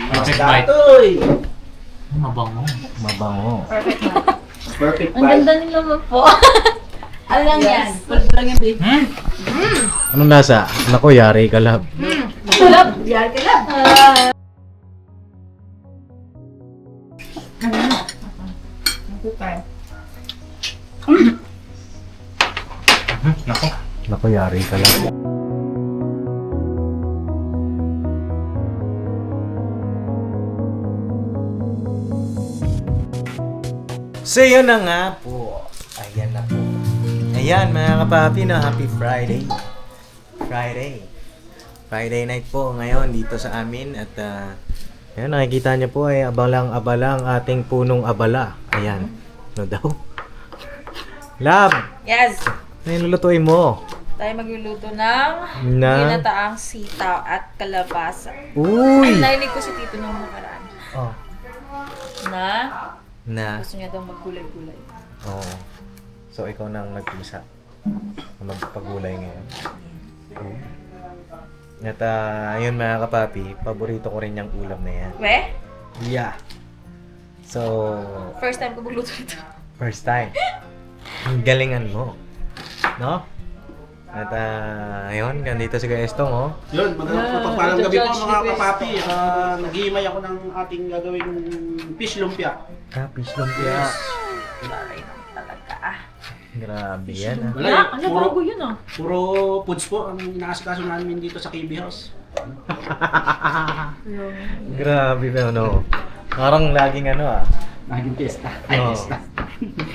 Perfect bite. Datoy! Mabango. Mabango. Perfect na. Perfect Ang bite. ganda nila mo po. Ano lang yan? Pulpo lang yan, babe. Anong lasa? Naku, yari ka lab. Kulab. Biyar ka lang. Nako. Naku, yari ka lab. So yun na nga po. Ayan na po. Ayan mga kapapi na happy Friday. Friday night po ngayon dito sa amin at ayan nakikita niyo po ay abalang-abalang ating punong abala. Ayan. Ano daw? Lab! Yes. Ano yung lulutuin mo? Tayo magluluto ng ginataang sitaw at kalabasa. Uy! Narinig ko si Tito nung nakaraan. Oh. Na? Gusto niya daw maggulay-gulay. Oo. So, ikaw nang nag-isa. Magpagulay ngayon. At ayun mga kapapi, paborito ko rin yung ulam na yan. We? Yeah. So, First time ko magluto ito. first time. Ang galingan mo. No? At ayun, ganito si Gaestong, oh. Yun, magpapalang gabi po mga kapapi. Naghihimay ako ng ating gagawing fish lumpia. Fish lumpia. Sorry talaga. Grabe yan, ah. Wala, Ano bago yun ah? puro foods po ang inaasikaso namin dito sa KB House. Grabe ba, no? Parang laging ano, ah. Naging pesta. Oo.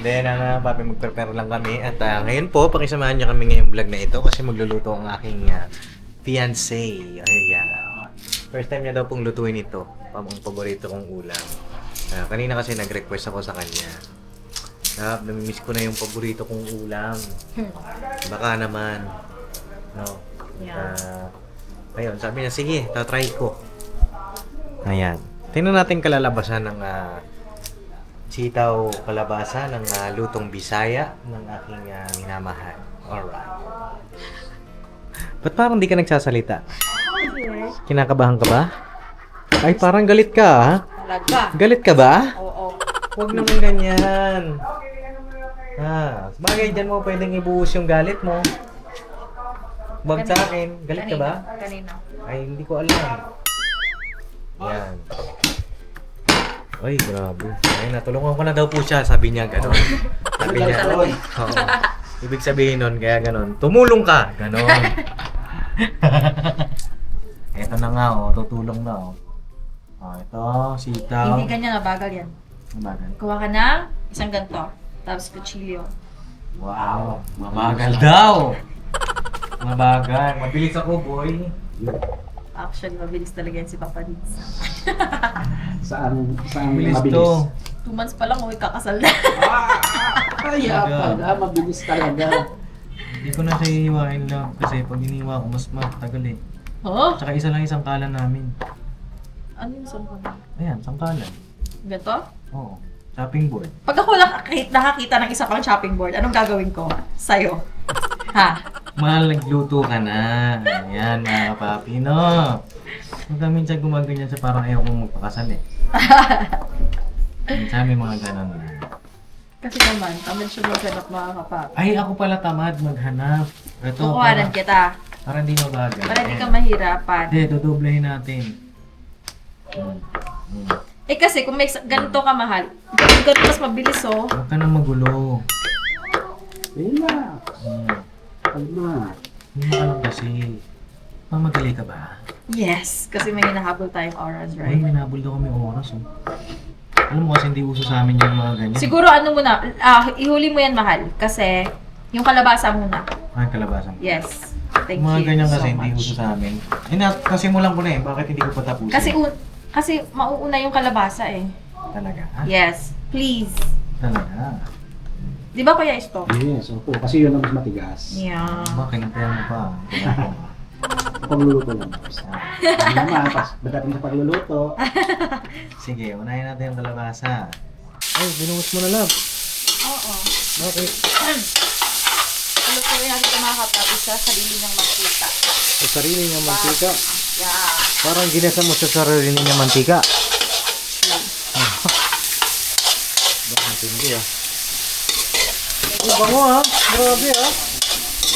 Then, papi, mag-prepare lang kami. At ngayon po, pakisamahan niyo kami ngayong vlog na ito kasi magluluto ang aking fiancé. Ayan. First time niya daw pong lutuin ito. Ang paborito kong ulam. Kanina kasi nag-request ako sa kanya. Namimiss ko na yung paborito kong ulam. Baka naman. No? Yeah. Ayun, sabi niya, sige, tatry ko. Ayan. Tingnan natin kalalabasan ng sitaw kalabasa ng lutong Bisaya ng aking minamahal. Alright. Ba't parang di ka nagsasalita? Kinakabahan ka ba? Ay, parang galit ka, ha? Talaga. Galit ka ba? Oo. Huwag naman ganyan. Sabagay dyan mo pwedeng ibuhos yung galit mo. Huwag sa akin. Galit ka ba? Kanina. Ay, hindi ko alam. Yan. Ay, grabe. Ay, natulungan ko na daw po siya. Sabi niya gano'n. Sabi niya, oo. Ibig sabihin nun, kaya gano'n. Tumulong ka! Gano'n. Eto na nga, oh. Tutulong na, oh. Ito, sitaw. Hindi ganyan, nabagal yan. Mabagal. Kuha ka ng isang ganito. Tapos kutsilyo. Wow! Mabagal daw! Mabagal. Mabilis ako, boy. Actually, mabilis talaga yan si Papa Dins. Saan Mabilis mabilis? to. 2 months pa lang, uwi kakasal na. Kaya pala, mabilis talaga. Hindi ko na siya iiwain lang. Kasi pag iniwa ko, mas matagal eh. Oh? Tsaka isa lang isang kalan namin. Ano yung saan ko na? Ayan, isang kalan. Ganito? Oo. Chopping board. Pag ako nakakita ng isa pang chopping board, anong gagawin ko? Sa'yo. Ha? Mahal, nagluto ka na. Ayan, mga kapapi, no? Huwag ka minsan gumaganyan sa parang ayaw kong magpakasal eh. Minsan may mga ganon na. Kasi naman, tamad siya maghanap mga kapap. Ay, ako pala tamad maghanap. Ito, Kukuhanan kita. para hindi mabagal. Para hindi ka Ayan. mahirapan. Hindi, dodoblehin natin. Eh kasi kung may ganito ka mahal, ganito mas mabilis oh. Huwag ka nang magulo. Ayun na. Ayun na. Hindi mo alam kasi. Mamadali ka ba? Yes, kasi may hinahabol tayong oras, Ay, right? minabol daw kami oras oh. Alam mo kasi hindi uso sa amin yung mga ganyan. Siguro ano muna, ihuli mo yan mahal. Kasi yung kalabasa muna. Ay, kalabasan. Yes. Thank Mga you ganyan so kasi hindi much. uso sa amin. Kasimulan ko na eh. Bakit hindi ko pa tapusin? Kasi mauuna yung kalabasa eh. Talaga? Ha? Yes. Please. Talaga? Di ba Kuya Isto? Yes, opo. Kasi yun ang mas matigas. Yeah. Bakit kinatayan mo pa? Pagluluto lang. Hindi naman, pagdating sa pagluluto. Sige, unahin natin yung kalabasa. Ay, binuhos mo na, love. Oo. Bakit? Ano po Lalagay natin ito mga kapapi sa sarili niyang mantika. Sa sarili niyang mantika. Yeah. Parang ginasa mo sa sarili niyang mantika. Bakit matindi ah. Bango ah. Grabe ah.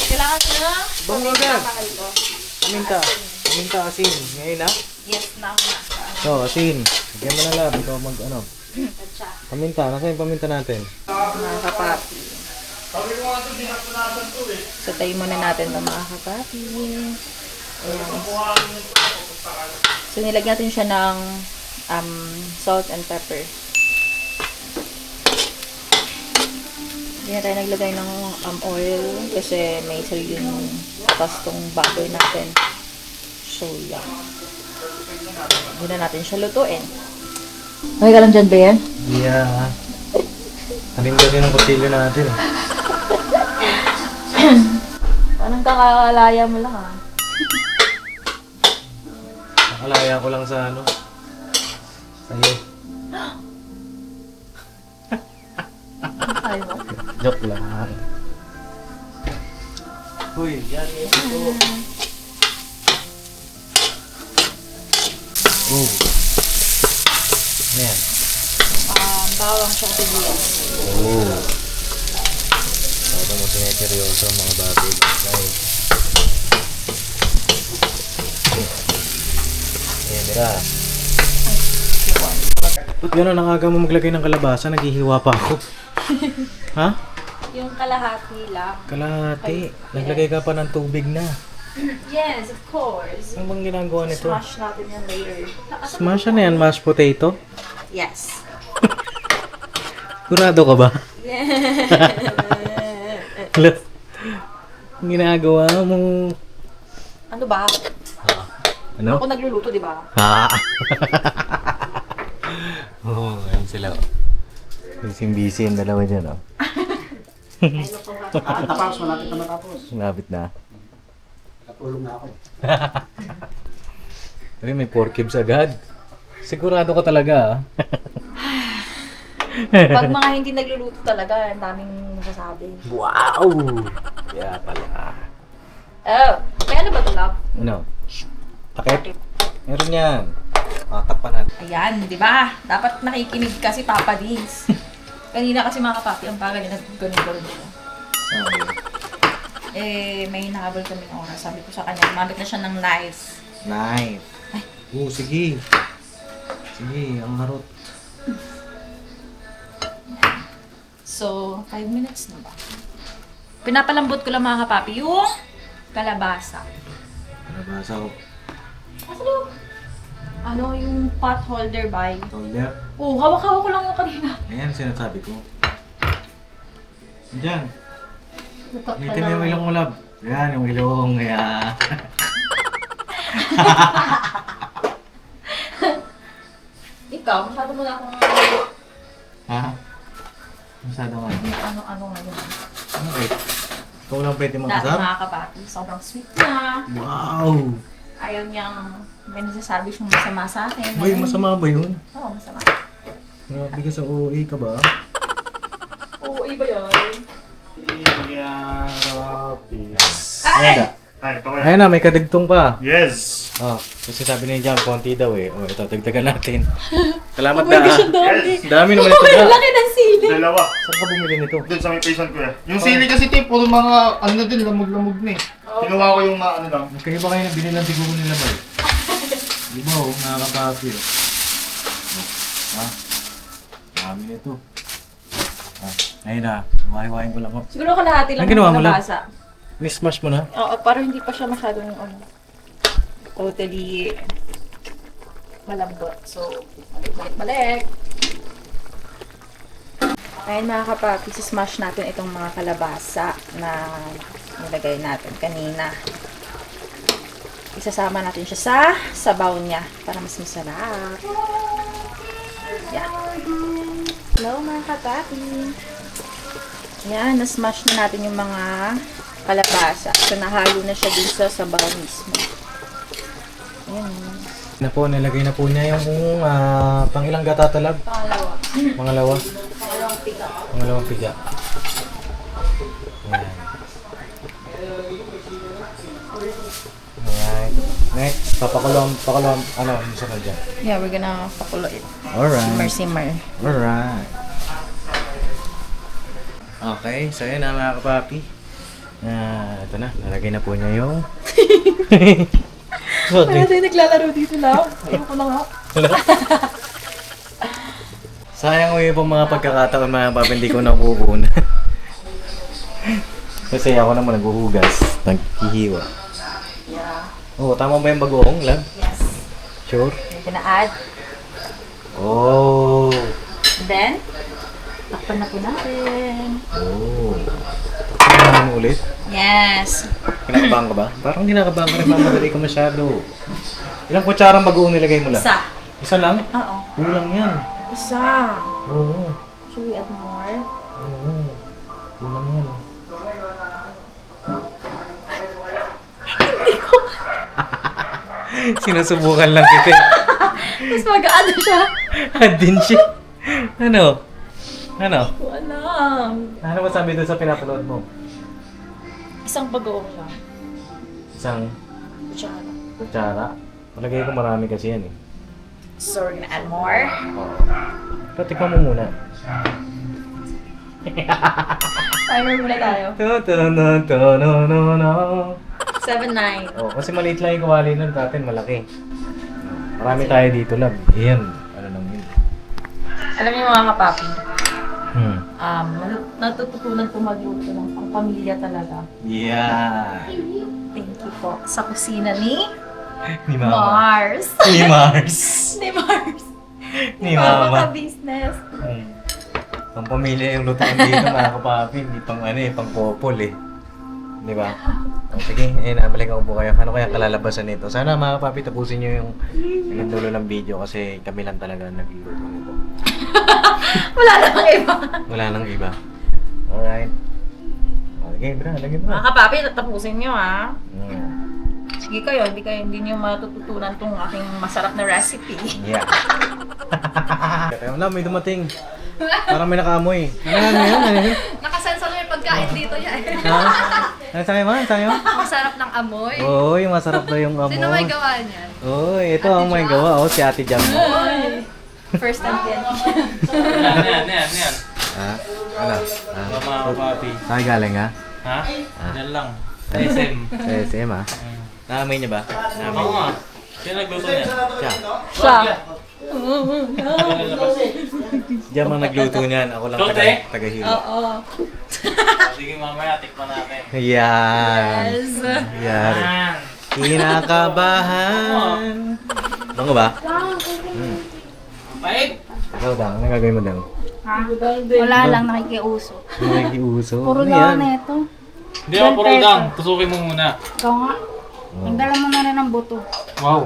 Kailangan nyo na. Bango agad. Paminta asin. Ngayon ah. Yes, now na. So, asin. Lagyan mo na lab. Ikaw mag ano. Paminta. Nasaan yung paminta natin? Mga kapapi. So, tayo muna natin ng mga kapapi. Ayan. So, nilagyan natin siya ng salt and pepper. Hindi na tayo naglagay ng oil kasi may sariling pastong baboy natin. So, yeah. Hindi na natin siya lutuin. Okay ka lang dyan, Ben? Yeah. Talim kasi ng kutilyo natin. Anong kakakalaya mo lang ah? Nakalaya ko lang sa ano. Sa'yo. Ay mo? Joke lang. Uy, yan ito. Oh. Ano yan? Bawang siya sibuyas. Oh. Para mo sineseryoso ang mga baboy. Guys. Ayan, mira. Ba't gano'n nakaga mo maglagay ng kalabasa? Naghihiwa pa ako. Ha? Yung kalahati lang. Kalahati. Naglagay ka pa ng tubig na. Yes, of course. Ano bang ginagawa nito? Smash natin yan later. Smash na yan, mashed potato? Yes. Kurado ka ba? Hello? Ang ginagawa mo. Ano ba? Ano? Ako nagluluto, di ba? Ha? Oo, ayun sila. Busy yung dalawa dyan, oh. Tapos, malapit na matapos. Lapit na. Katulong na ako. Ay, may 4 cubes agad. Sigurado ka talaga, ah. Pag mga hindi nagluluto talaga, ang daming masasabi. Wow! Kaya pala. Oh, may ano ba ito, love? Ano? Takip? Meron yan. Takpan natin. Ayan, di ba? Dapat nakikinig kasi Papa Dins. Kanina kasi mga kapapi, ang pagal niya nag-ganun-ganun siya. Sabi. May nahabol kaming oras. Sabi ko sa kanya, gumamit na siya ng knife. Knife. Ay. Oo, sige. Sige, ang harot. So, 5 minutes na ba? Pinapalambot ko lang mga kapapi yung kalabasa. Nabasa ko. Ano yung pot holder ba? Holder. Oh, hawak-hawak ko lang yung kanina. Ayan, sinasabi ko. Diyan. Ngiti mo yung ilong mo, love. Ayan, yung ilong. Ayan. Ikaw, masyado mo na akong Ha? Masyado nga. ano ngayon. Ano kayo? Ikaw lang pwede Dati makasap? mga kapapi, sobrang sweet na. Wow! Ayaw niyang may nasasabi siyang masama sa akin. Boy, masama ba yun? Oo, masama. Grabe ka sa OA ka ba? Oo, iba yun. Yeah, Ay! Ayan na, may kadagtong pa. Yes! Oh, kasi sabi ni Jam, konti daw eh. Oh, ito, dagdagan natin. Salamat Oh my gosh, ang na. dami. Dami naman ito. Ang laki ng sili. Dalawa. Saan ka bumili nito? Doon sa may patient ko eh. Yung sili kasi tape, puro mga ano na din, lamog-lamog na eh. Ginawa ko yung ano lang. Kaya ba kayo nabili lang siguro nila ba? Di ba oh, nakakapapi oh. Ha? Dami nito. Ayun na, mahiwain ko lang oh. Siguro kalahati lang Ang ginawa mo lang? kalabasa. Mismash mo na? Oo, parang hindi pa siya masyadong totally malambot. So, balik-balik. Ayun mga kapapi, smash natin itong mga kalabasa na nilagay natin kanina. Isasama natin siya sa sabaw niya para mas masarap. Yeah. Hello mga kapapi. Yan, na-smash na natin yung mga kalabasa. So, nahalo na siya dun sa sabaw mismo. Ayan. Na po, nilagay na po niya yung pang-ilang gata talag? Pangalawa. Pangalawa? Pangalawang piga. Pangalawang piga. Ayan. Next, papakulong, ano, isa na dyan. Yeah, we're gonna pakulo it. Alright. Simmer. Alright. Okay, so yun na mga kapapi. Ito na, nalagay na po niya yung... Ano tayo naglalaro dito lang? Ayoko na nga. Sayang ko yung mga pagkakataon mga kapapi, hindi ko nakukunan. Kasi ako naman naghuhugas, naghihiwa. Yeah. Oh, tama ba yung bagoong, lab? Yes. Sure? We're gonna add. Oh! Then, takpan na po natin. Oh! Takpan mo ulit? Yes. Kinakabahan ka ba? Parang hindi nakabahan ka rin, mamadali ka masyado. Ilang kutsarang bagoong nilagay mo lang? Isa. Isa lang? Oo. Kulang yan. Isa. Oo. Should we add more? Oo. Kulang yan. Sinusubukan lang kita. Mas mag-ano siya. Din siya. Ano? Ano? Wala. Ano masabi doon sa pinapanood mo? Isang bagoong lang. Isang Kutsara. kutsara? Malagay ko marami kasi yan eh. So we're gonna add more. Pero tikman mo muna. Timer muna tayo. No. 7-9. Oh, kasi maliit lang yung kawali nun, natin malaki. Marami tayo dito lang. Iyan, ano lang yun. Alam niyo mga kapapi, Hmm. natututunan ko magluto ng pang-pamilya talaga. Yeah. Thank you po. Sa kusina ni Ni Mama. Mars. Ni Mars. Ni Mars. Ni Mama. Business. Pang pamilya yung lutuan dito mga kapapi. Hindi pang ano eh, pang couple eh. Di ba? O, sige, nabalik ako po kayo. Ano kaya kalalabasan nito? Sana mga kapapi tapusin nyo yung dulo ng video kasi kami lang talaga nagluluto nito. Wala namang iba. Wala nang iba. Alright. Okay, bro. Lagyan mo. Mga kapapi, tatapusin nyo ha. Mm. Sige hindi nyo matututunan tong aking masarap na recipe. Yeah. Kaya wala, may dumating. Parang may nakaamoy. Ano yun? Nakasensor yung pagkain dito yan. Ha? Ano sabi mo? Ano sabi mo? Masarap ng amoy. Oo, yung masarap na yung amoy. Sino may gawa niyan? Oo, ito ang may gawa. Oh, si Ate Jam. First time yan. Yan. Ha? Ano? Mga kapapi. Saan galing ha? Ha? Yan lang. SM. Sa SM ha? Naamoy niya ba? Naamoy Oo niya. nga. Sino nagluto niya? Siya. Siya. Si Jam ang nagluto niyan. Ako lang Lote? taga-hilo. Oo. Sige mamaya, tikman natin. Yan. Yes. Yan. Yan. Kinakabahan. Ano ba? Pait! Ikaw daw, ano gagawin mo daw? Wala lang nakikiuso. Nagiuso. Puro Ano lang yan? na ito. Hindi ako puro lang. Tusukin mo muna. Ikaw nga. Nagdala mo na rin ng buto. Wow.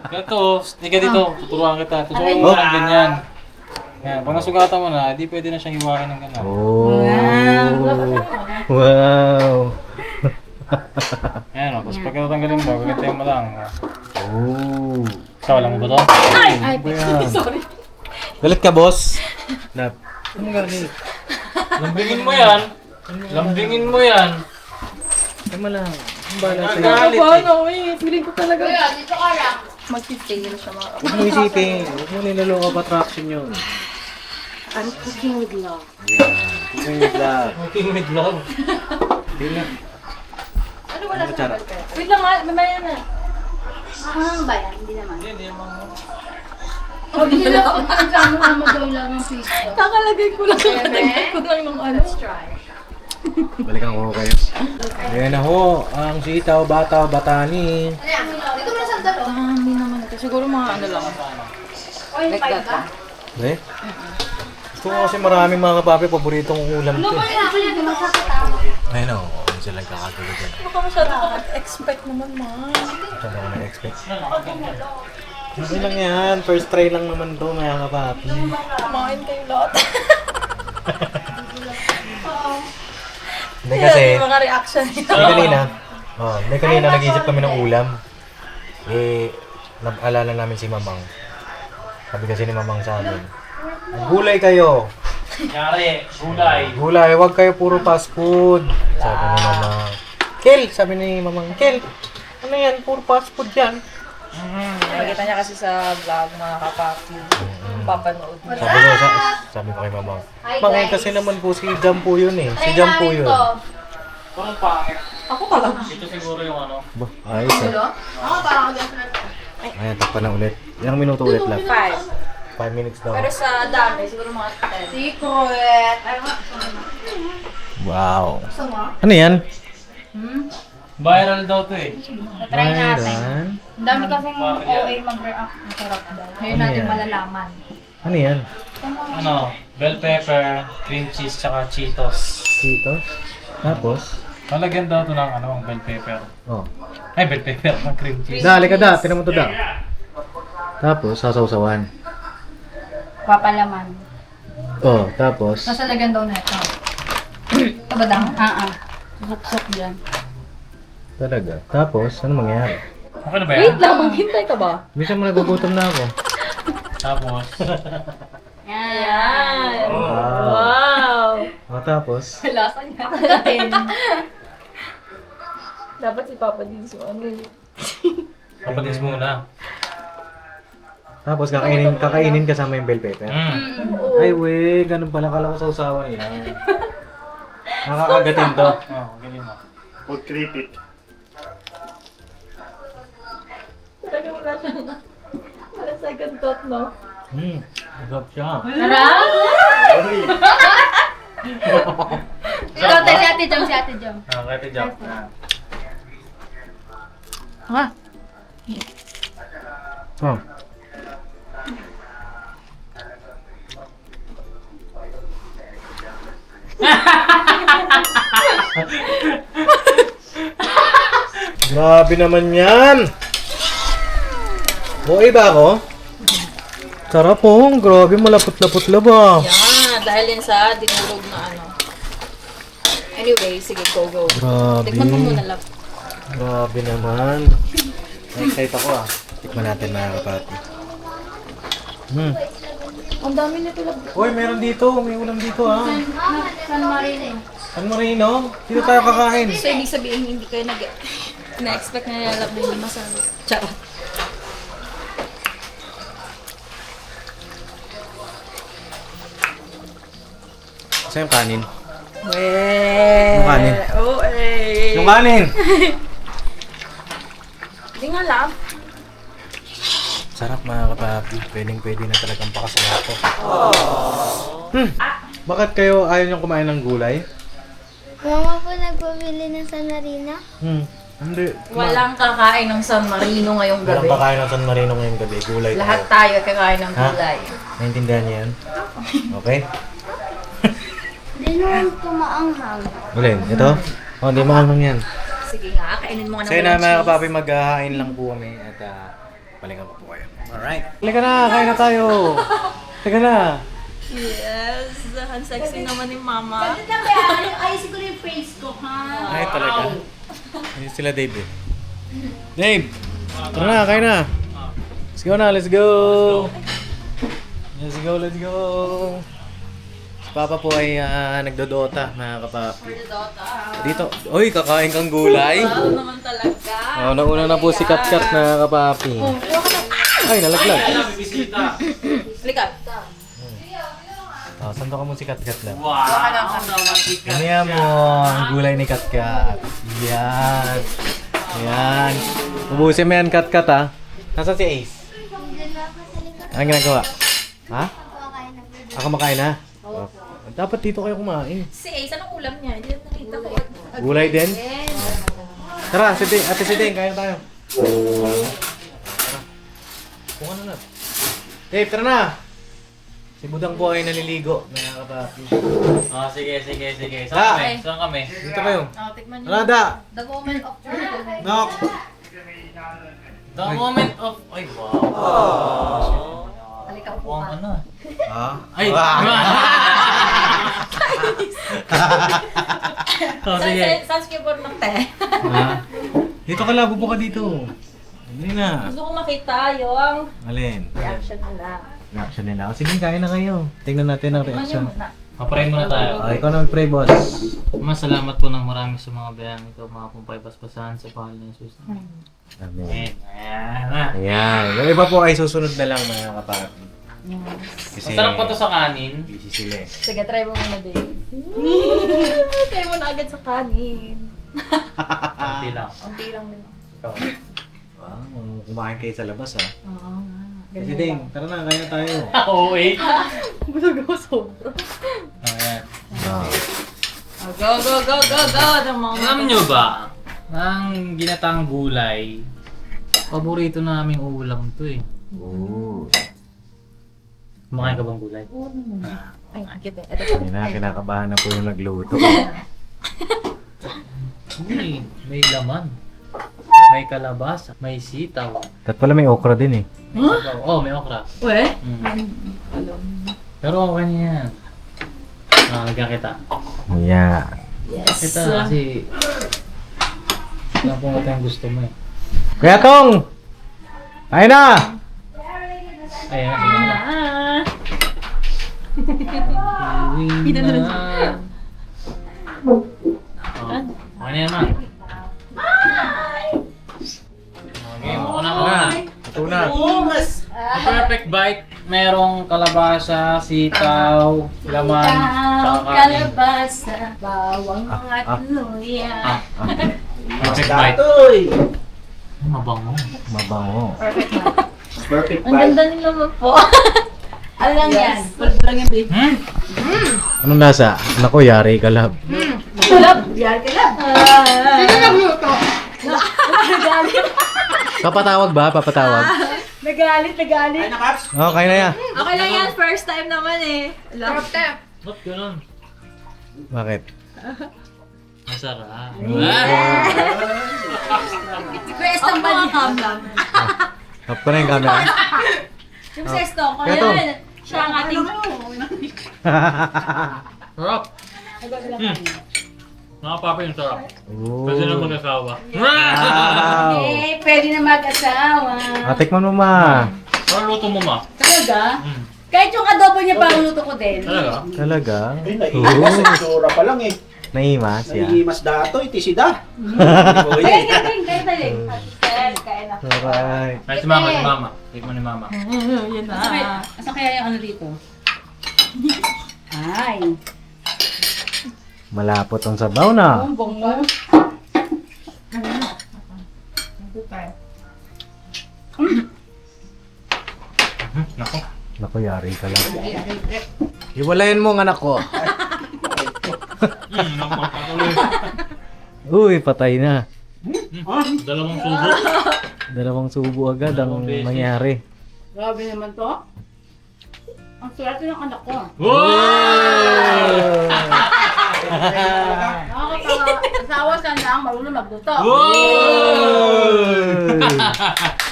Ganito, ika dito. Tuturuan kita. Tusukin mo na ng ganyan. Yan. Pag nasugatan mo na, di pwede na siyang hiwakin ng gano'n. Oh. Wow. Yan o. Tapos pag natanggalin mo, gagantayin mo lang. Oh. Sawa lang mo ba to? Ay, sorry. Galit ka, boss? Nap. Ano galit? Lambingin mo yan. Lambingin mo yan. Tama lang. Ang bala sa'yo. Nagalit eh. Feeling ko talaga. Kuya, dito ka lang. Mag-fail siya mga Huwag mo isipin. Huwag mo nilaloko pa attraction yun. I'm cooking with love. Yan. Cooking with love. Cooking with love. Hindi na. Ano wala Ano, Chara? Wait lang nga, mamaya na. Ano ba yan? Hindi naman. Hindi naman. Hindi lang ako nagsama na mag-gaw lang ng pizza. Kakalagay ko lang ng ano. Let's try. Balikan ko kayo. Ayan na ho. Ang sitaw, bata, batani. Dito mo na sandalo. Hindi naman ito. Siguro mga ano lang. Like that lang. Eh? Gusto ko kasi maraming mga kapapi, paboritong ulam to. Kaya ako yan, masakit ako. Ayun o. Ayun silang kakagulo dyan. Baka masyado ka mag-expect naman, ma. Ito na ako na-expect. Okay lang yan. First try lang naman to, mga kapapi. Kumain kayo lahat. Hindi kasi, Yung mga reaction nila. hindi kanina nag-iisip kami ng ulam. Eh, nag-alala namin si Mamang. Sabi kasi ni Mamang sa amin, gulay kayo. Yari, gulay. Gulay, huwag kayo puro fast food. Sabi ni Mamang. Kel, sabi ni Mamang, Kel, Ano yan? Puro fast food yan. Nakita niya kasi sa vlog, mga kapapi. Papanood niya. Sabi ko kay mama. Ngayon kasi naman po si Jam po yun eh. Si Jam po yun. Parang pangit. Ako pala. Ito siguro yung ano. Ba, ayos eh. Ako parang Ayan, takpan na ulit. Ilang minuto ulit lang? 5. 5 minutes daw. Pero sa dami, siguro mga 10. secret. Ay, Wow. Ano yan? Viral daw to eh. try natin. Bayran. Ang dami kasing OA mag-react. Masarap daw. Ngayon natin malalaman. Ano yan? Ano? Bell pepper, cream cheese, tsaka Cheetos. Cheetos. Tapos? Talagyan daw to ng ano, bell pepper. Oh. Ay, bell pepper, ng cream cheese. Dali ka da, tinan mo to da. Tapos, sasawsawan. Papalaman. Oh, tapos. Nasalagyan daw na ito. Ito ba daw? Susok-sok dyan. Talaga. Tapos, ano mangyayari? Okay na ba yan? lang, maghintay ka ba? Bisa mo nagugutom na ako. Tapos, Yan. Wow! Oh, tapos. Lasa niya. Dapat si Papa din so ano eh. kapatid muna. Tapos, kakainin kasama yung bell pepper. Ay, we, ganun pala. Kala ko sausawan yan. Nakakagatin to. Oh, ganyan mo. Huwag creepy. Talaga wala siyang wala second thought, no? Masarap siya. Sarap! Ikaw tayo si Ate Jom, si Ate Jom. Ah, kaya tijak. Oh. Grabe naman yan! Buhay ba ako? Sarap po. Grabe, malapot-lapot ba? Yan, dahil yan sa dinurog na ano. Anyway, sige, go. Grabe. Tikman mo muna lang. Grabe naman. Excited ako ah. Tikman natin mga kapati. Ang dami nito lang. Uy, meron dito. May ulam dito ah. San Marino. San Marino? Dito tayo kakain. So, ibig sabihin, hindi kayo na-expect na nilalap na hindi masarap. Charot. Saan yung kanin? Weh! Yung kanin. Oh, eh! Yung kanin! Hindi nga lang. Sarap mga kapapi. Pwede na talagang pakasama ko. Bakit kayo ayaw niyong kumain ng gulay? Mama po nagpabili ng San Marino. Hindi. Walang kakain ng San Marino ngayong Walang gabi. pakain ng San Marino ngayong gabi. Gulay Lahat tayo. tayo kakain ng Ha? gulay. Naintindihan niyo yan? Okay? Di naman tumaanghang. Ulin, ito? Oh, di maangang yan. Sige nga, kainin mo nga ng Sa'yo na walang mga cheese. kapapi, maghahain lang po kami at balikan ko po kayo. Alright. Halika na, kain na tayo. Halika na. Yes, ang sexy naman ni Mama. Ayusin ko yung face ko, ha? Ay, talaga. Ayun sila Dave eh. Dave! Tara na, kain na. Let's go na, let's go. Let's go. Si Papa po ay nagdodota, mga kapapi. Dito. Uy, kakain kang gulay. Ano naman talaga? Oh, nauna na po si Katkat, mga kapapi. Ay, nalaglag. Bibisita. Halika. Oh, santo ka mo si Katkat lang. Wow! Ganyan mo ang gulay ni Katkat. Yan. Yan. Ubusin mo yan, Katkat, ha? Nasaan si Ace? Anong ginagawa? Ha? Ako makain na? Oh. Dapat dito kayo kumain. Si Ace, anong ulam niya? Hindi na nakita ko. Gulay din? Tara, Ate Sideng, kain na tayo. Tara. Kung ano na. Dave, tara na! Si Budang po ay naliligo. Mga kapapi. Ah, sige. Da! Saan kami? Dito kayo. Tikman niyo. Tara, Da! The moment of truth. Nok! The moment of... Ay, wow. Halika po Wow, ka. ano? Ha? Ay! Oh, sige. Saan skipper ng te? Ha? Dito ka lang, bubo ka dito. Hindi na. Gusto ko makita yung Alin? reaction nila. Reaction nila. O, sige, kain na kayo. Tingnan natin ang Tikman niyo reaction. muna. Papray muna tayo. Ikaw na mag-pray, boss. Salamat po ng marami sa mga bayang ito, mga pumpay paspasahan sa pangalan ng Jesus. Amen. Ayan na. Ayan. Yung iba po ay susunod na lang mga kapapi. Kasi Masarap pa to sa kanin. busy sila eh. Sige, try mo muna din. Try mo na agad sa kanin. Kunti lang. Unti lang din. Ikaw. Wow, kumain kayo sa labas ah. Oo nga. Kasi Ding, tara na, kain na tayo. Oo eh. Busog ako sobra. Ayan. Ah. Oh, go, go, go, go, go! Alam nyo ba, ang ginatang gulay, paborito naming ulam to eh. Oo. Kumakain ka bang gulay? Ay, kita. Ito pa. Hindi na, kinakabahan na po yung nagluto. May laman. May kalabasa. May sitaw. At pala may okra din eh. May sabaw. Oh, may okra. Uwe? Pero okay na yan. Lagyan kita. Yeah. Yes. Kita kasi... Alam ko nga yung gusto mo eh. Kuya Tong! Kain na! Ayan, sige na. Uwi na. Oh, okay na yan, ma. Okay, mukha na muna. Ito na. Ang perfect bite, merong kalabasa, sitaw, laman, tsaka kanin. Kalabasa, bawang at luya. Perfect bite. Datoy! Mabango. Mabango. Perfect na. Perfect Ang bite. ganda din naman po. Ano lang yan? Pwede lang yan, babe. Anong lasa? Naku, yari ka lab. Kulab! Yan ka lang. Sino nagluto? Papatawag ba? Papatawag? Nagalit. Ay, nakaps! Okay na yan. Okay lang yan. First time naman eh. Love. Ba't ganun? Bakit? Masarap. Request ang balihan. Off ko na yung camera. Yung sesto ko Kaya to. yan. Siya ang ating... Sarap. Mga papa yung sarap. Oh. Kasi na mag-asawa. Wow. Eh, pwede na mag-asawa. Tikman mo ma. Parang luto mo, ma. Talaga? Mm. Kahit yung adobo niya parang luto ko din. Talaga? Talaga? Ay, naiimas sa itsura pa lang eh. Naimas yan. Naiimas datoy, tisida. Kaya tayo. Kaya na. Alright. Ay, si mama, si mama. Tikman ni mama. Yan na. Asa kaya yung ano dito? Ay. Malapot ang sabaw na. Bumbong mo. Nako. Naku, yari ka lang. Hiwalayan mo ang anak ko. Nako. Uy, patay na. Dalawang subo. Dalawang subo agad ang Dalawang beses. mangyari. Grabe naman to. Ang swerte ng anak ko. Wow! Nakakatawa. Asawa ka lang, marunong magluto.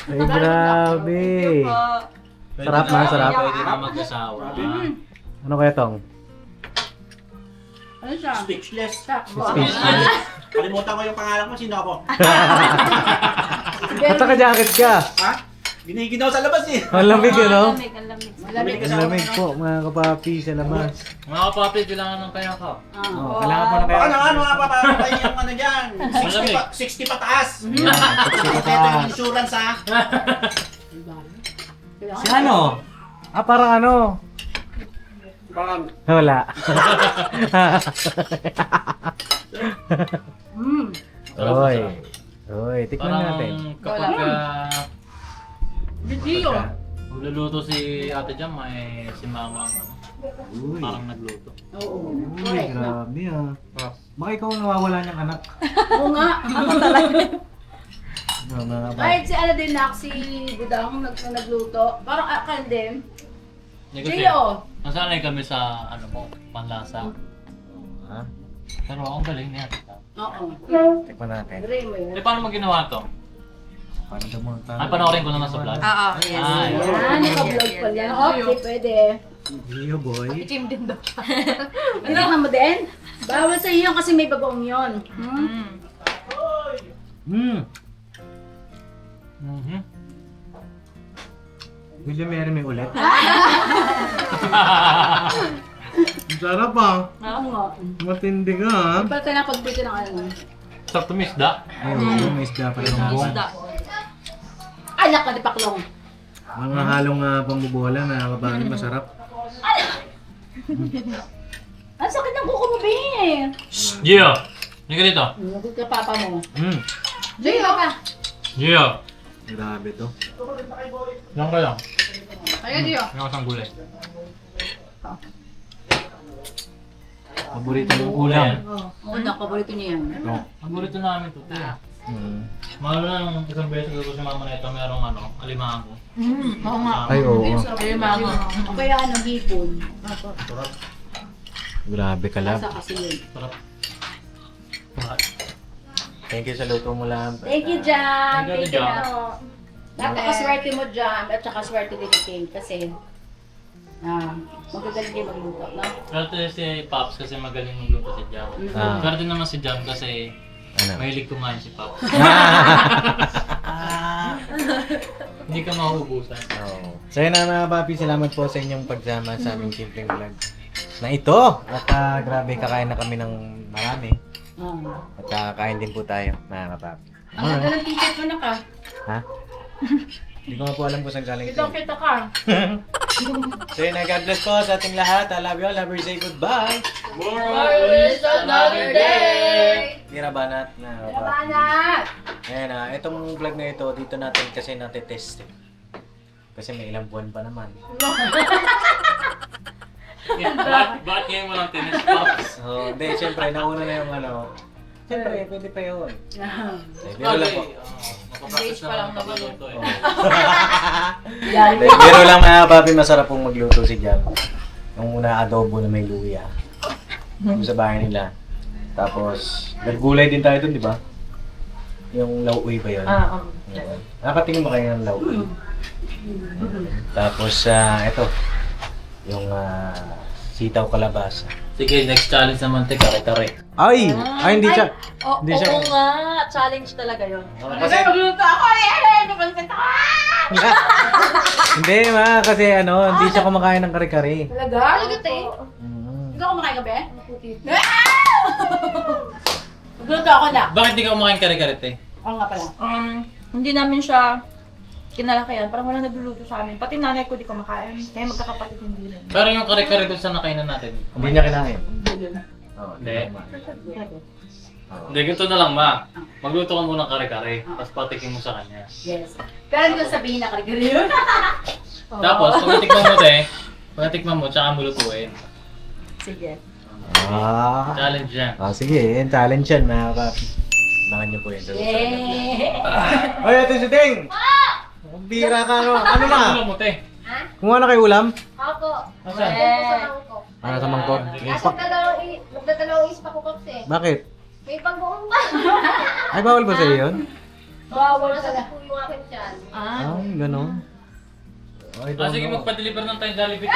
Ay, grabe. Sarap na, sarap. Pwede na mag-asawa. Ano kaya tong? Ano siya? Speechless. Speechless. Kalimutan ko yung pangalan mo, sino ako? At saka jacket ka. Ha? Giniginaw sa labas eh. Ang lamig yun, no? Malamig ka Ang sa lamig po, mga kapapi sa labas. Mga kapapi, kailangan ng kaya ka. Oh, kailangan mo na Baka kaya. naman mga papapatay yung ano dyan. 60 pataas. Ito yung insurance ha. Si ano? Parang ano? Parang Wala. Oy. Oy, tikman natin. Kapag Video. magluluto si ate dyan, may si mama ang ano. Uy. Parang nagluto. Oo. Uy, grabe ah. Baka ikaw ang nawawala niyang anak. Oo nga. Ako talaga. Mga Kahit si ano din nak, si Budang nagluto. Parang akan din. Hindi kasi, Gio. nasanay kami sa ano mo, panlasa. Ha? Pero ang galing niya. Oo. Tikman natin. Gray mo yun. Eh, paano mo ginawa to? Paano daw mo Ay, panoorin ko naman sa vlog. Oo, Ay, Yan, naka-vlog pala. Okay, pwede. Gio boy. Team din daw. Ano ka mo din? Bawal sa iyo kasi may bagoong yun. Mhm. William Mary may ulit. Sarap ah. Oo nga. Matindi ka ah. Di pala tayo napag-prito ng ano. Sarap tumisda. Ayun, may isda pa yung buong. Isda. Alak ka di paklong. Mga halong pambubola na kabahan, masarap. Ang sakit ng kuko mo, be. Gio! Hindi ka dito. Nagod ka papa mo. Gio ka. Gio! Grabe to. Lang ka lang. Ayo, Gio. Yung isang gulay. Paborito ng ulam. Oo, paborito niya yan. Paborito namin to. Mahal na ng isang beses ko si mama na ito, merong alimango. Oo nga. Ay, oo. Ay, mama. O kaya ano, hipon. Sarap. Grabe kalab. Nasa kasi yun. Sarap. Thank you sa luto mo lang. Thank you, Jam. Thank you, Thank you Jam. na. Napakaswerte mo, Jam. At saka swerte din ni Kate. Kasi, magagaling kayo magluto, no? Swerte si Pops kasi magaling magluto si Jam. Ah. Swerte naman si Jam kasi Ano? mahilig kumain si Pops. Hindi ka mauubusan. Oo. So yun na mga papi, salamat po sa inyong pagsama sa aming simpleng vlog na ito. At grabe, kakain na kami ng marami. At kain din po tayo, mga kapapi. Ang ganda ng ticket mo na ka. Ha? Hindi ko nga po alam kung saan galing ito. Kita ka. So yun na, God bless po sa ating lahat. I love you all. Love you, say goodbye. It's another day. Tira banat na kapapi. Labanat. Ayan na, itong vlog na ito, dito natin kasi natetest eh. Kasi may ilang buwan pa naman. Bakit ngayon mo lang tinis, Pops? So, hindi, syempre, nauna na yung Syempre, pwede pa yun. Biro lang po. Makapractice pa lang naman ito eh. Biro lang mga papi, masarap pong magluto si Jam. Yung una adobo na may luya. Yung sa bahay nila. Tapos, naggulay din tayo dun, di ba? Yung lauoy ba yun? Yun. Nakatingin mo kayo ng lauoy. Tapos, ito. Yung sitaw kalabasa. Sige, next challenge naman, kare-kare. Ay! Ay, hindi siya. Hindi siya. Oo nga, challenge talaga yun. Kasi, Magluto ako eh! Napansin ako! hindi kasi hindi siya kumakain ng kare-kare. Talaga? Talaga, te? Ikaw kumakain ka, be? Magluto ako na. Bakit di ka kumakain kare-kare, te? Oo nga pala. Hindi namin siya kinalakihan. Parang walang nagluluto sa amin. Pati nanay ko di kumakain. Kaya magkakapatid hindi rin. Pero yung kare-kare doon sa nakainan natin. Hindi niya kinain. Hindi. Hindi, ganito na lang, ma. Magluto ka muna ng kare-kare, tapos patikin mo sa kanya. Yes. Pero hindi ko sabihin na kare-kare yun. Tapos, pag natikman mo, te, pag natikman mo, tsaka mo lutuin. Sige. Challenge yan. Sige, yung challenge yan, mga papi. Abangan niyo po yun. Yeah! Ay, Ate Siting! Bira ka, ano? Ano na? Ano mo, te? Kumuha na kayo ulam? Opo. Asan? Para sa mangkok. Magdadalawang ispa ko kasi. Bakit? May pag-uong pa. Ay, bawal ba sa'yo yun? Bawal Nasa po yung akin dyan. Ay, gano'n. Ay, Sige, magpa-deliver ng tayo Jollibee.